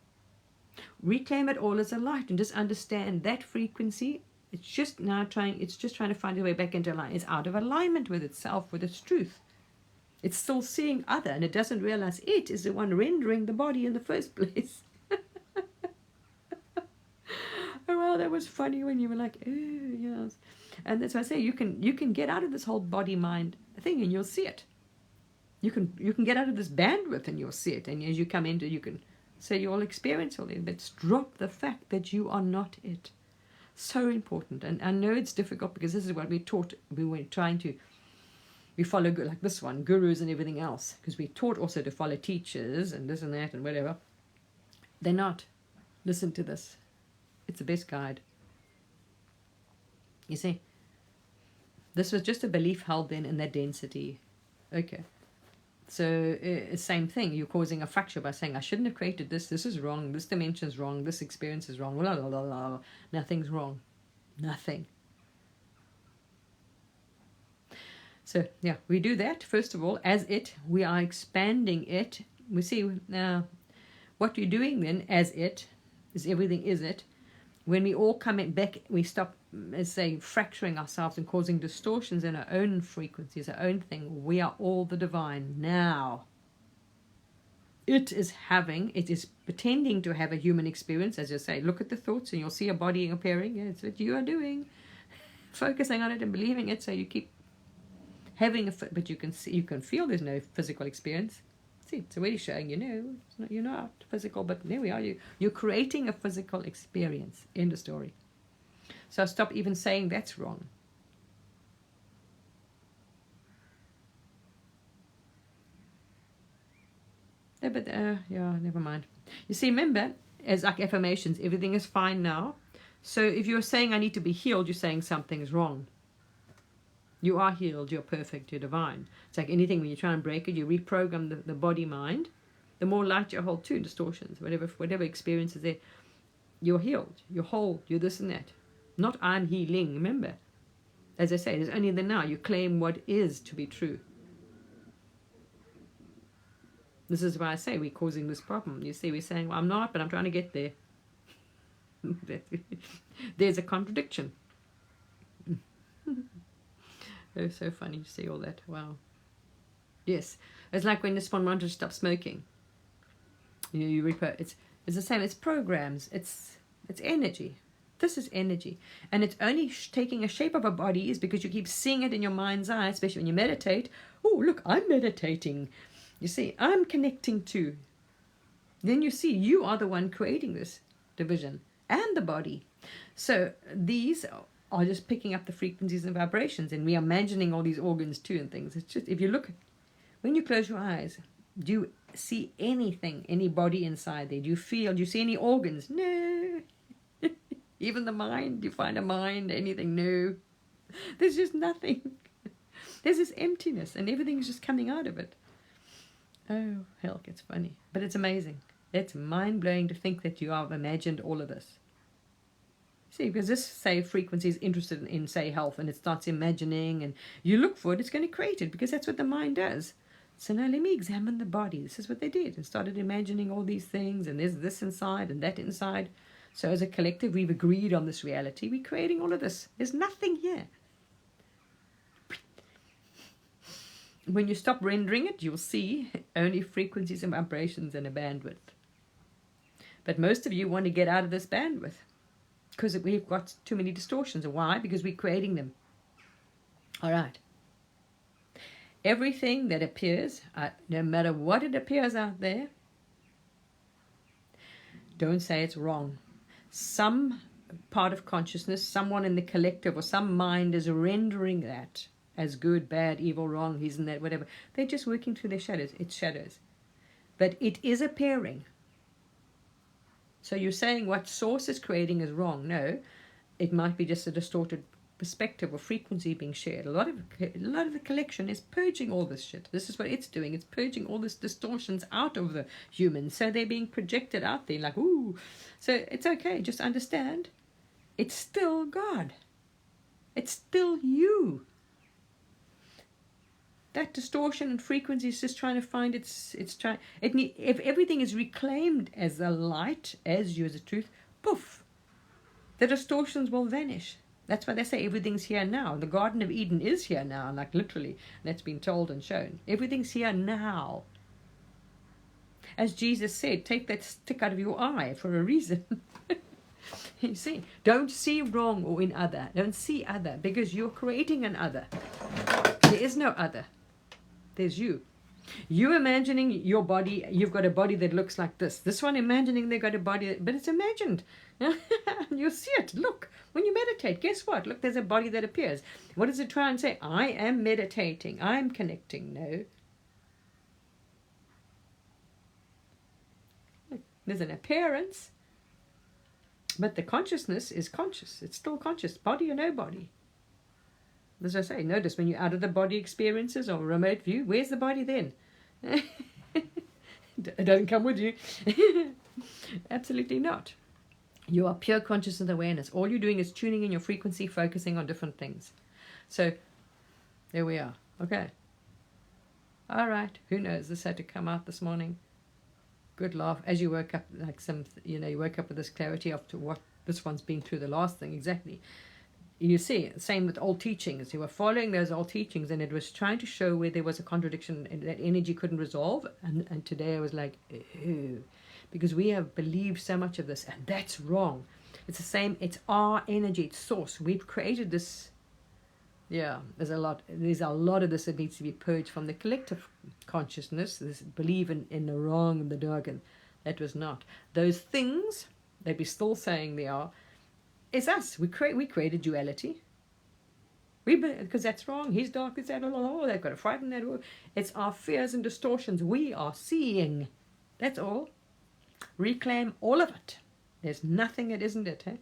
Reclaim it all as a light and just understand that frequency. It's just trying to find a way back into alignment. It's out of alignment with itself, with its truth. It's still seeing other, and it doesn't realize it is the one rendering the body in the first place. Oh, well, that was funny when you were like, oh, yes. And that's why I say you can get out of this whole body-mind thing, and you'll see it. You can get out of this bandwidth, and you'll see it. And as you come into, you can say you'll experience all it, but drop the fact that you are not it. So important. And I know it's difficult, because this is what we taught. We follow like this one, gurus and everything else, because we taught also to follow teachers and this and that and whatever. They're not. Listen to this. It's the best guide. You see, this was just a belief held then in that density. Okay. So same thing. You're causing a fracture by saying, I shouldn't have created this. This is wrong. This dimension is wrong. This experience is wrong. Blah, blah, blah, blah. Nothing's wrong. Nothing. So, yeah, we do that. First of all, as it, we are expanding it. We see now what you're doing then as it is everything is it. When we all come back, we stop, as say, fracturing ourselves and causing distortions in our own frequencies, our own thing. We are all the divine now. It is pretending to have a human experience, as you say. Look at the thoughts, and you'll see a body appearing. Yeah, it's what you are doing, focusing on it and believing it. So you keep having but you can see, you can feel there's no physical experience. See, it's already showing you're not physical, but there we are. You're creating a physical experience. End of story. So stop even saying that's wrong. Yeah, but yeah, never mind. You see, remember, as like affirmations, everything is fine now. So if you're saying I need to be healed, you're saying something is wrong. You are healed, you're perfect, you're divine. It's like anything, when you try and break it, you reprogram the body-mind. The more light you hold to, distortions, whatever experience is there, you're healed, you're whole, you're this and that. Not I'm healing, remember. As I say, there's only the now. You claim what is to be true. This is why I say we're causing this problem. You see, we're saying, well, I'm not, but I'm trying to get there. There's a contradiction. It was so funny to see all that. Wow. Yes. It's like when this one wanted to stop smoking. It's the same. It's programs. It's It's energy. This is energy. And it's only taking a shape of a body is because you keep seeing it in your mind's eye, especially when you meditate. Oh, look, I'm meditating. You see, I'm connecting to. Then you see, you are the one creating this division and the body. So these are just picking up the frequencies and vibrations, and we are imagining all these organs too and things. It's just, if you look, when you close your eyes, do you see anything, any body inside there? Do you feel, do you see any organs? No. Even the mind, do you find a mind, anything? No. There's just nothing. There's this emptiness, and everything's just coming out of it. Oh, hell, it's funny. But it's amazing. It's mind-blowing to think that you have imagined all of this. See, because this, say, frequency is interested in, say, health, and it starts imagining, and you look for it, it's going to create it, because that's what the mind does. So now let me examine the body. This is what they did, and started imagining all these things, and there's this inside and that inside. So as a collective, we've agreed on this reality. We're creating all of this. There's nothing here. When you stop rendering it, you'll see only frequencies and vibrations and a bandwidth. But most of you want to get out of this bandwidth, because we've got too many distortions. Why? Because we're creating them. All right. Everything that appears, no matter what it appears out there, don't say it's wrong. Some part of consciousness, someone in the collective or some mind is rendering that as good, bad, evil, wrong, he's in that, whatever. They're just working through their shadows. It's shadows. But it is appearing. So you're saying what source is creating is wrong. No, it might be just a distorted perspective or frequency being shared. A lot of the collection is purging all this shit. This is what it's doing. It's purging all these distortions out of the humans. So they're being projected out there like, ooh. So it's okay. Just understand. It's still God. It's still you. That distortion and frequency is just trying to find if everything is reclaimed as the light, as you, as the truth, poof, the distortions will vanish. That's why they say everything's here now. The Garden of Eden is here now, like literally. That's been told and shown. Everything's here now. As Jesus said, take that stick out of your eye for a reason. You see, don't see wrong or in other. Don't see other, because you're creating an other. There is no other. There's you. You imagining your body, you've got a body that looks like this. This one imagining they've got a body, but it's imagined. You'll see it. Look, when you meditate, guess what? Look, there's a body that appears. What does it try and say? I am meditating. I'm connecting. No. Look, there's an appearance, but the consciousness is conscious. It's still conscious, body or no body. As I say, notice when you're out of the body experiences or remote view, where's the body then? It doesn't come with you. Absolutely not. You are pure consciousness awareness. All you're doing is tuning in your frequency, focusing on different things. So, there we are. Okay. All right. Who knows? This had to come out this morning. Good laugh. As you woke up, like you woke up with this clarity after what this one's been through the last thing. Exactly. You see, same with old teachings. You were following those old teachings, and it was trying to show where there was a contradiction that energy couldn't resolve. And today I was like, ew, because we have believed so much of this, and that's wrong. It's the same. It's our energy. It's source. We've created this. Yeah, there's a lot of this that needs to be purged from the collective consciousness. This belief in the wrong and the dark, and that was not. Those things that we're still saying they are. It's us. We created duality. Because that's wrong. He's dark. It's that. They've got to frighten that. It's our fears and distortions we are seeing. That's all. Reclaim all of it. There's nothing that isn't it. Eh?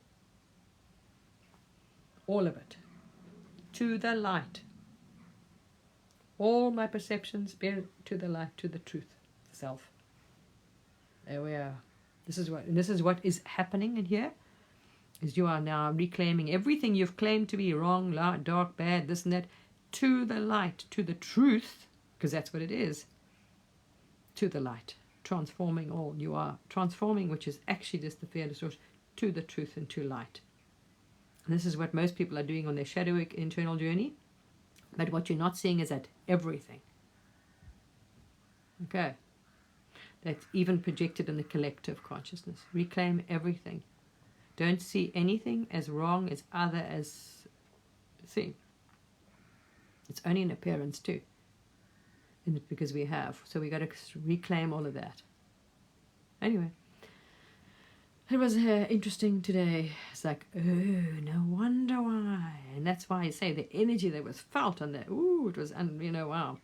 All of it. To the light. All my perceptions bear to the light, to the truth, self. There we are. This is what is happening in here. Is you are now reclaiming everything you've claimed to be wrong, dark, bad, this and that, to the light, to the truth, because that's what it is, to the light, transforming all. You are transforming, which is actually just the fear distortion, to the truth and to light. And this is what most people are doing on their shadowic internal journey, but what you're not seeing is that everything. Okay. That's even projected in the collective consciousness. Reclaim everything. Don't see anything as wrong as other as see. It's only an appearance too. And it's because we have. So we got to reclaim all of that. Anyway. It was interesting today. It's like, oh, no wonder why. And that's why I say the energy that was felt on that, it was, wow.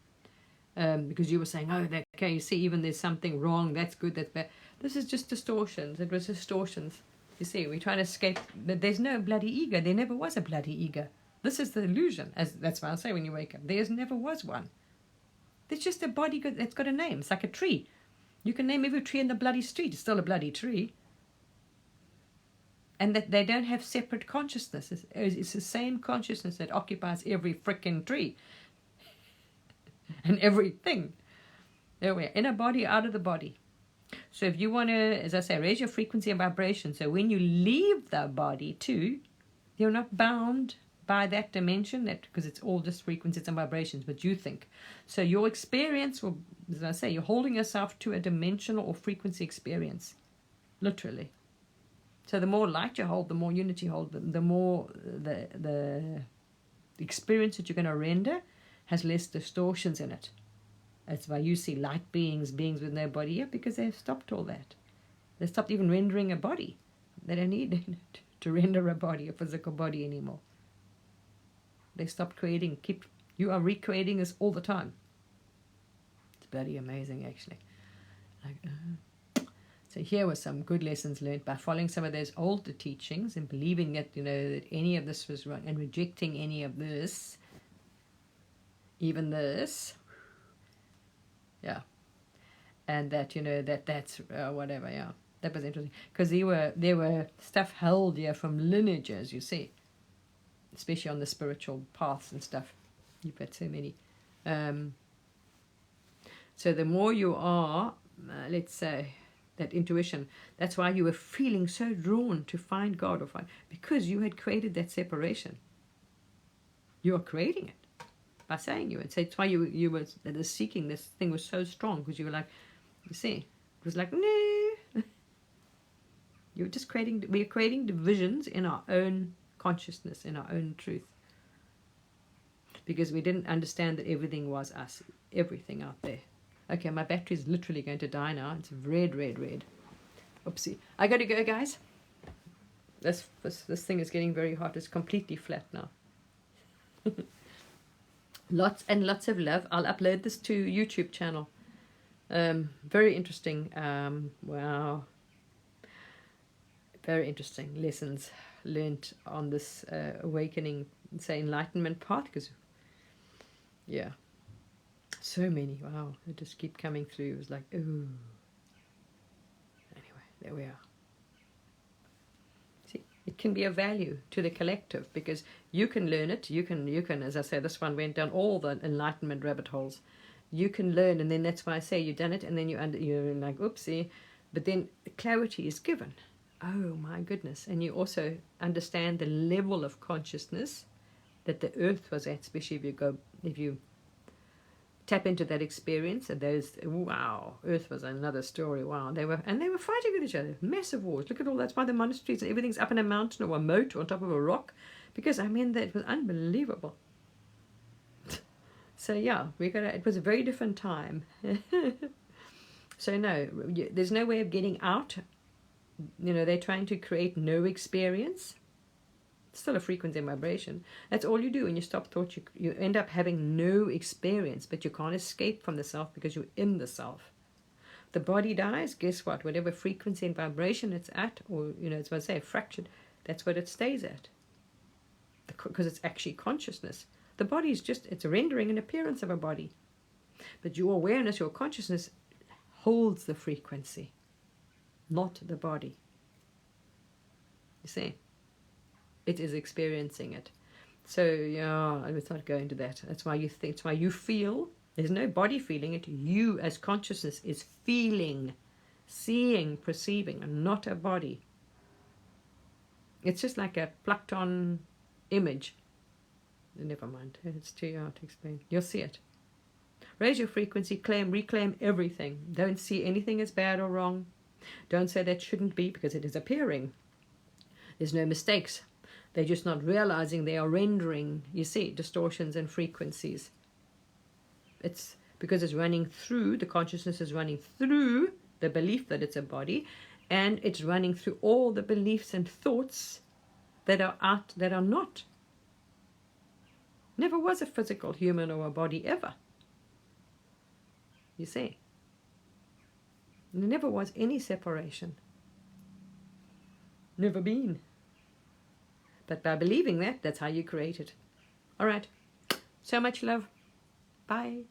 Because you were saying, okay, you see, even there's something wrong, that's good, that's bad. This is just distortions. It was distortions. You see, we try to escape. There's no bloody ego. There never was a bloody ego. This is the illusion. That's why I say when you wake up, there never was one. There's just a body that's got a name. It's like a tree. You can name every tree in the bloody street. It's still a bloody tree. And that they don't have separate consciousness. It's the same consciousness that occupies every frickin' tree. And everything. Everywhere. In a body, out of the body. So if you want to, as I say, raise your frequency and vibration. So when you leave the body too, you're not bound by that dimension, because it's all just frequencies and vibrations, but you think. So your experience will, as I say, you're holding yourself to a dimensional or frequency experience. Literally. So the more light you hold, the more unity you hold, the more the experience that you're going to render has less distortions in it. That's why you see light beings with no body yet, because they've stopped all that. They stopped even rendering a body. They don't need to render a body, a physical body anymore. They stopped creating. You are recreating this all the time. It's bloody amazing, actually. So here were some good lessons learned by following some of those older teachings and believing that, that any of this was wrong, and rejecting any of this, even this. Yeah. And that, that's whatever, yeah. That was interesting. Because there were stuff held here from lineages, you see. Especially on the spiritual paths and stuff. You've had so many. So the more you are, let's say, that intuition, that's why you were feeling so drawn to find God because you had created that separation. You are creating it by saying you. And so it's why you were the seeking. This thing was so strong, because you were like, you see, it was like, no. You were just we're creating divisions in our own consciousness, in our own truth, because we didn't understand that everything was us, everything out there. Okay, my battery is literally going to die now. It's red. Oopsie. I got to go, guys. This thing is getting very hot. It's completely flat now. Lots and lots of love. I'll upload this to YouTube channel. Very interesting. Wow. Very interesting lessons learned on this awakening, say, enlightenment path. Because, yeah. So many, wow, they just keep coming through. It was like, ooh. Anyway, there we are. See, it can be of value to the collective, because you can learn it. You can, as I say, this one went down all the enlightenment rabbit holes. You can learn, and then that's why I say you've done it, and then you're like, oopsie. But then clarity is given. Oh my goodness. And you also understand the level of consciousness that the earth was at, especially if you tap into that experience. And earth was another story. Wow, they were fighting with each other, massive wars. Look at all that's why the monasteries, everything's up in a mountain or a moat or on top of a rock, because that was unbelievable. So yeah, it was a very different time. So no, there's no way of getting out. They're trying to create no experience. It's still a frequency and vibration. That's all you do when you stop thought. You end up having no experience, but you can't escape from the self because you're in the self. The body dies, guess what? Whatever frequency and vibration it's at, or, it's what I say, fractured, that's what it stays at. Because it's actually consciousness. The body is it's a rendering and appearance of a body. But your awareness, your consciousness holds the frequency, not the body. You see? It is experiencing it. So, yeah, I was not going to that. That's why you think, it's why you feel. There's no body feeling it. You as consciousness is feeling, seeing, perceiving, and not a body. It's just like a plucked on image. Never mind. It's too hard to explain. You'll see it. Raise your frequency, reclaim everything. Don't see anything as bad or wrong. Don't say that shouldn't be, because it is appearing. There's no mistakes. They're just not realizing they are rendering, you see, distortions and frequencies. It's because it's running through, the consciousness is running through the belief that it's a body, and it's running through all the beliefs and thoughts that are not. Never was a physical human or a body ever. You see. There never was any separation. Never been. But by believing that, that's how you create it. All right. So much love. Bye.